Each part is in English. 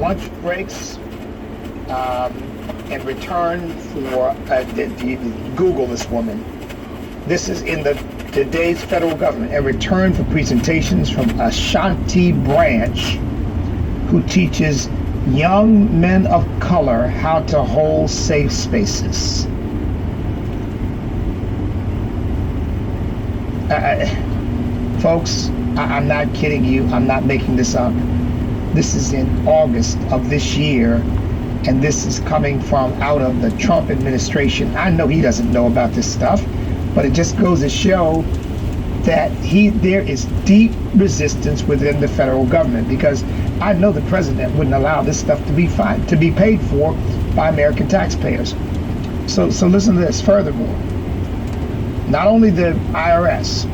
lunch breaks in return for, Google this woman. This is in today's federal government, in return for presentations from Ashanti Branch, who teaches young men of color how to hold safe spaces. Folks, I'm not kidding you. I'm not making this up. This is in August of this year, and this is coming from out of the Trump administration. I know he doesn't know about this stuff, but it just goes to show that there is deep resistance within the federal government, because I know the president wouldn't allow this stuff to be paid for by American taxpayers. So listen to this. Furthermore, not only the IRS,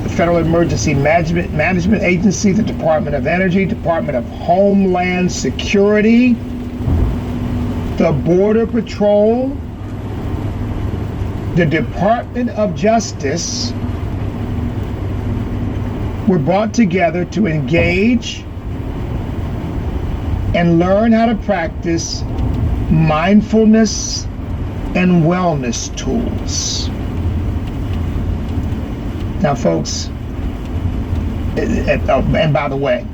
the Federal Emergency Management Agency, the Department of Energy, Department of Homeland Security, the Border Patrol, the Department of Justice were brought together to engage and learn how to practice mindfulness and wellness tools. Now, folks, and by the way,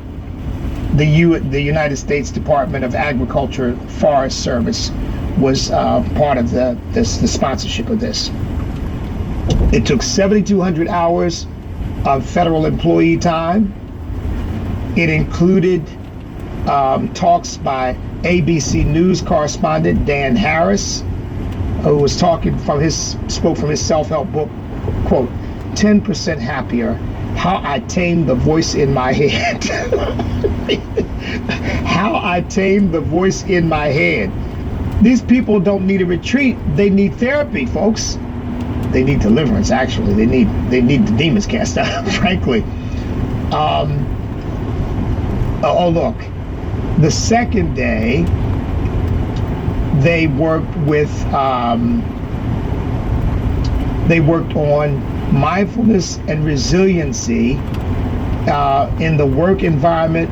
the United States Department of Agriculture Forest Service was part of the sponsorship of this. It took 7,200 hours of federal employee time. It included talks by ABC News correspondent Dan Harris, who was spoke from his self-help book, quote, 10% happier, how I tamed the voice in my head. How I tamed the voice in my head. These people don't need a retreat. They need therapy, folks. They need deliverance, actually. They need the demons cast out, frankly. Oh, look. The second day, they worked on mindfulness and resiliency in the work environment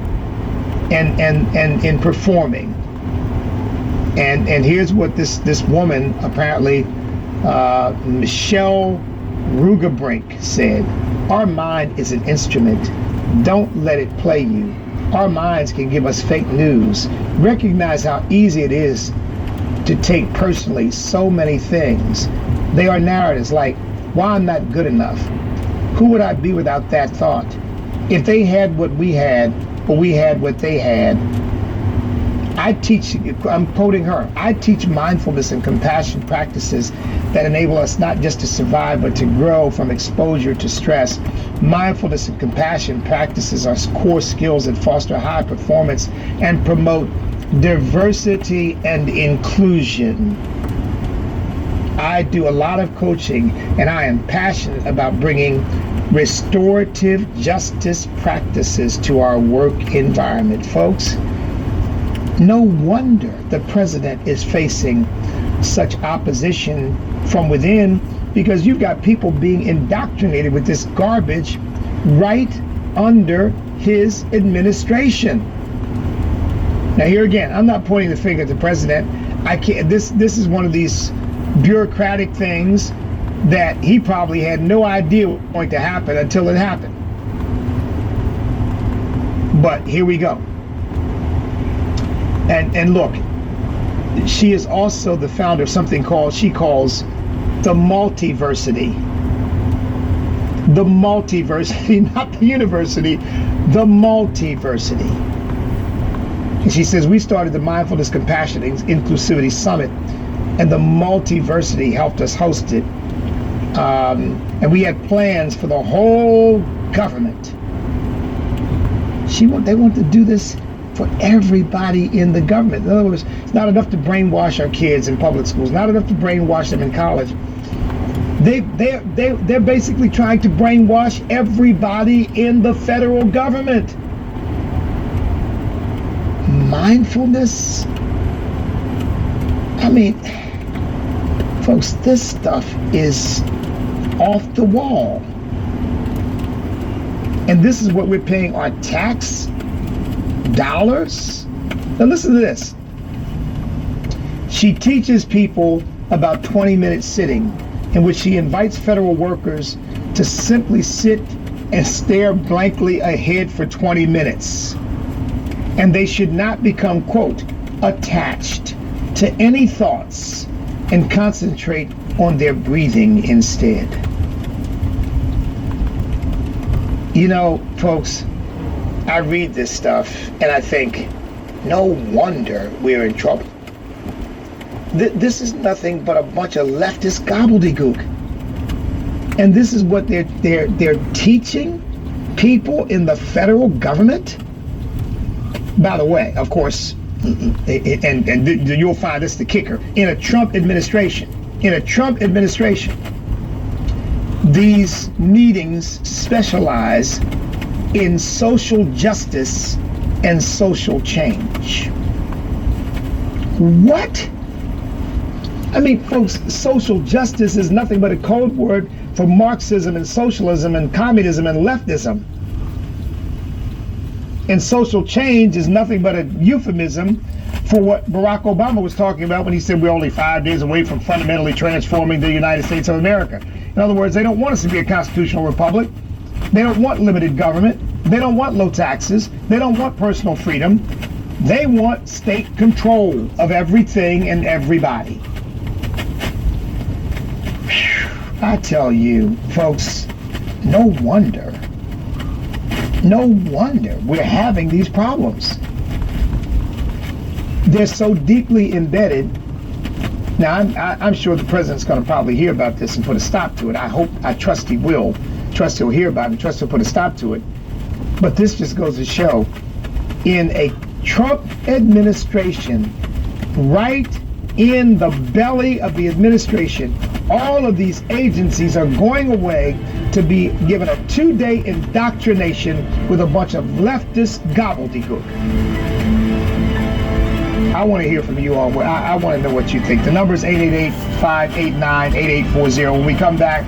and in performing. And here's what this woman, apparently Michelle Rugabrink, said: our mind is an instrument. Don't let it play you. Our minds can give us fake news. Recognize how easy it is to take personally so many things. They are narratives like, why I'm not good enough. Who would I be without that thought? If they had what we had, or we had what they had. I'm quoting her, I teach mindfulness and compassion practices that enable us not just to survive, but to grow from exposure to stress. Mindfulness and compassion practices are core skills that foster high performance and promote diversity and inclusion. I do a lot of coaching, and I am passionate about bringing restorative justice practices to our work environment, folks. No wonder the president is facing such opposition from within, because you've got people being indoctrinated with this garbage right under his administration. Now, here again, I'm not pointing the finger at the president. I can't. This is one of these bureaucratic things that he probably had no idea was going to happen until it happened. But here we go. And look, she is also the founder of something she calls the multiversity. The multiversity, not the university, the multiversity. And she says, we started the Mindfulness, Compassion, Inclusivity Summit, and the multiversity helped us host it. And we had plans for the whole government. They want to do this for everybody in the government. In other words, it's not enough to brainwash our kids in public schools, not enough to brainwash them in college. They're basically trying to brainwash everybody in the federal government. Mindfulness? I mean, folks, this stuff is off the wall. And this is what we're paying our tax dollars Now listen to this. She teaches people about 20-minute sitting, in which she invites federal workers to simply sit and stare blankly ahead for 20 minutes. And they should not become, quote, attached to any thoughts and concentrate on their breathing instead. You know, folks, I read this stuff and I think, no wonder we're in trouble. This is nothing but a bunch of leftist gobbledygook. And this is what they're teaching people in the federal government. By the way, of course, and you'll find this the kicker, in a Trump administration, these meetings specialize in social justice and social change. What? I mean, folks, social justice is nothing but a code word for Marxism and socialism and communism and leftism. And social change is nothing but a euphemism for what Barack Obama was talking about when he said we're only 5 days away from fundamentally transforming the United States of America. In other words, they don't want us to be a constitutional republic. They don't want limited government. They don't want low taxes. They don't want personal freedom. They want state control of everything and everybody. I tell you, folks, no wonder we're having these problems. They're so deeply embedded. Now, I'm sure the president's going to probably hear about this and put a stop to it. I trust he will. Trust he'll hear about it. Trust he'll put a stop to it. But this just goes to show, in a Trump administration, right in the belly of the administration, all of these agencies are going away to be given a 2-day indoctrination with a bunch of leftist gobbledygook. I want to hear from you all. I want to know what you think. The number is 888-589-8840. When we come back,